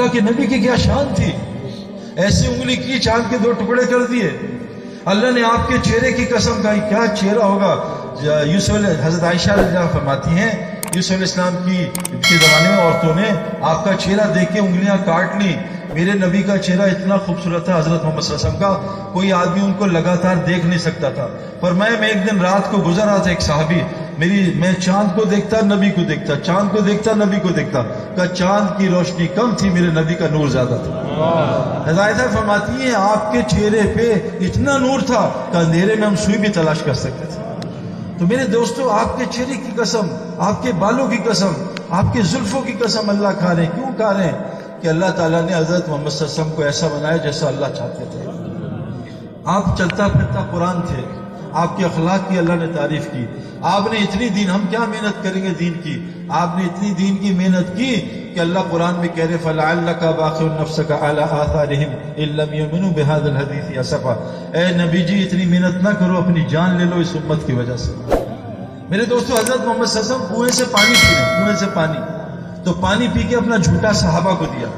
के नबी की क्या शान थी, ऐसी उंगली की चांद के 2 टुकड़े कर दिए। अल्लाह ने आपके चेहरे की कसम खाई, क्या चेहरा होगा। हजरत आयशा रज़ियल्लाहु अन्हा फरमाती हैं यूसुफ इस्लाम के ज़माने में औरतों ने आपका चेहरा देख के उंगलियां काट ली। मेरे नबी का चेहरा इतना खूबसूरत था हजरत मोहम्मद सल्लल्लाहु अलैहि वसल्लम का, कोई आदमी उनको लगातार देख नहीं सकता था। पर मैं एक दिन रात को गुजर रहा था, एक साहबी मैं चांद को देखता नबी को देखता, चांद को देखता नबी को देखता, का चांद की रोशनी कम थी, मेरे नबी का नूर ज्यादा था। हिदायत फरमाती है आपके चेहरे पे इतना नूर था कि अंधेरे में हम सुई भी तलाश कर सकते थे। तो मेरे दोस्तों, आपके चेहरे की कसम, आपके बालों की कसम, आपके जुल्फों की कसम अल्लाह खा रहे हैं। क्यों खा रहे हैं? कि अल्लाह ताला ने हजरत मोहम्मद सल्लल्लाहु अलैहि वसल्लम को ऐसा बनाया जैसा अल्लाह चाहते थे। आप चलता फिरता कुरान थे, आपके अखलाक की अल्लाह ने तारीफ की। आपने इतनी दीन, हम क्या मेहनत करेंगे दीन की, आपने इतनी दीन की मेहनत की कि अल्लाह कुरान में कह रहे फलअल्लका बाखिउन नफ्सका अला आथारिहिम इन लम युमिनू बिहाज़ल हदीस असफा। ए नबी जी, इतनी मेहनत ना करो, अपनी जान ले लो इस उम्मत की वजह से। मेरे दोस्तों, हजरत मोहम्मद सल्लल्लाहु अलैहि वसल्लम कुएं से पानी पी रहे, कुएं से पानी, तो पानी पी के अपना झूठा सहाबा को दिया,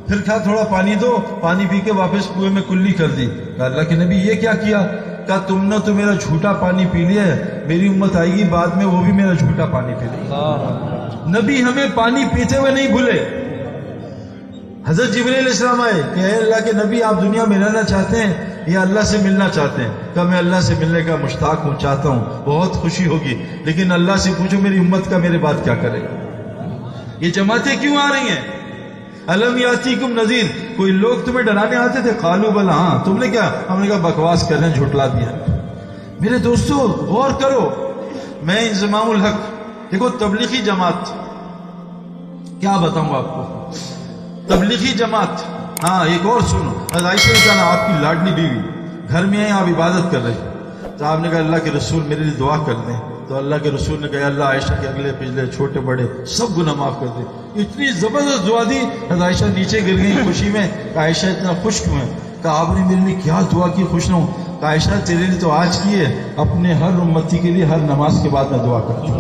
फिर कहा थोड़ा पानी दो, पानी पी के वापस कुएं में कुल्ली कर दी। अल्लाह के नबी ये क्या किया? कहा तुमने तो मेरा झूठा पानी पी लिया है, मेरी उम्मत आएगी बाद में वो भी मेरा झूठा पानी पी लेगी। नबी हमें पानी पीते हुए नहीं भूले। हजरत जिब्रील अलैहिस्सलाम आए कि अल्लाह के नबी आप दुनिया में रहना चाहते हैं या अल्लाह से मिलना चाहते हैं? कहा मैं अल्लाह से मिलने का मुश्ताक हूं, चाहता हूं, बहुत खुशी होगी, लेकिन अल्लाह से पूछो मेरी उम्मत का मेरे बाद क्या करेगा। ये जमातें क्यों आ रही हैं? अलम यातीकुम नज़ीर, कोई लोग तुम्हें डराने आते थे? कालू बला, हाँ तुमने क्या? हमने कहा बकवास कर रहे हैं, झुठला दिया। मेरे दोस्तों गौर करो, मैं इंज़मामुल हक, देखो तबलीगी जमात, क्या बताऊं आपको, तबलीगी जमात। हाँ एक और सुनो, आयशा आपकी लाडली बीवी घर में आई, आप इबादत कर रहे, तो आपने कहा अल्लाह के रसूल मेरे लिए दुआ कर दें। तो अल्लाह के रसूल ने कहा अल्लाह आयशा के अगले पिछले छोटे बड़े सब गुनाह माफ कर दे। इतनी जबरदस्त दुआ दी, आयशा नीचे गिर गई खुशी में। आयशा इतना खुश क्यों है? कहा आपने मेरे लिए क्या दुआ की, खुश ना हूं। आयशा तेरे लिए तो आज की है, अपने हर उम्मती के लिए हर नमाज के बाद में दुआ करती हूं।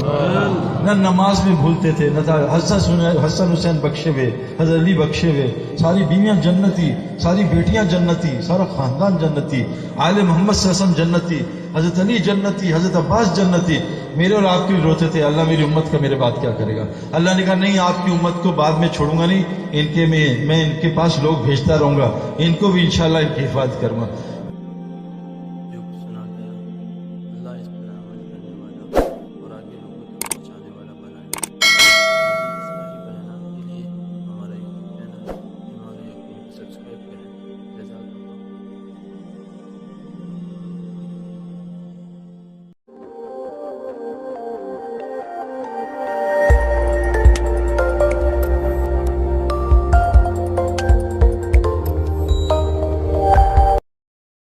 न नमाज में भूलते थे, न था हसन हुसैन बख्शे हुए, हजरत अली बख्शे हुए, सारी बीवियां जन्नती, सारी बेटियां जन्नती, सारा खानदान जन्नती, आले मोहम्मद सल्लल्लाहु अलैहि वसल्लम जन्नती, हजरत अली जन्नती, हजरत अब्बास जन्नती। मेरे और आपके लिए रोते थे अल्लाह मेरी उम्मत का मेरे बाद क्या करेगा। अल्लाह ने कहा नहीं, आपकी उम्मत को बाद में छोड़ूंगा नहीं, मैं इनके पास लोग भेजता रहूंगा, इनको भी इंशाल्लाह इनकी हिफाजत करूंगा।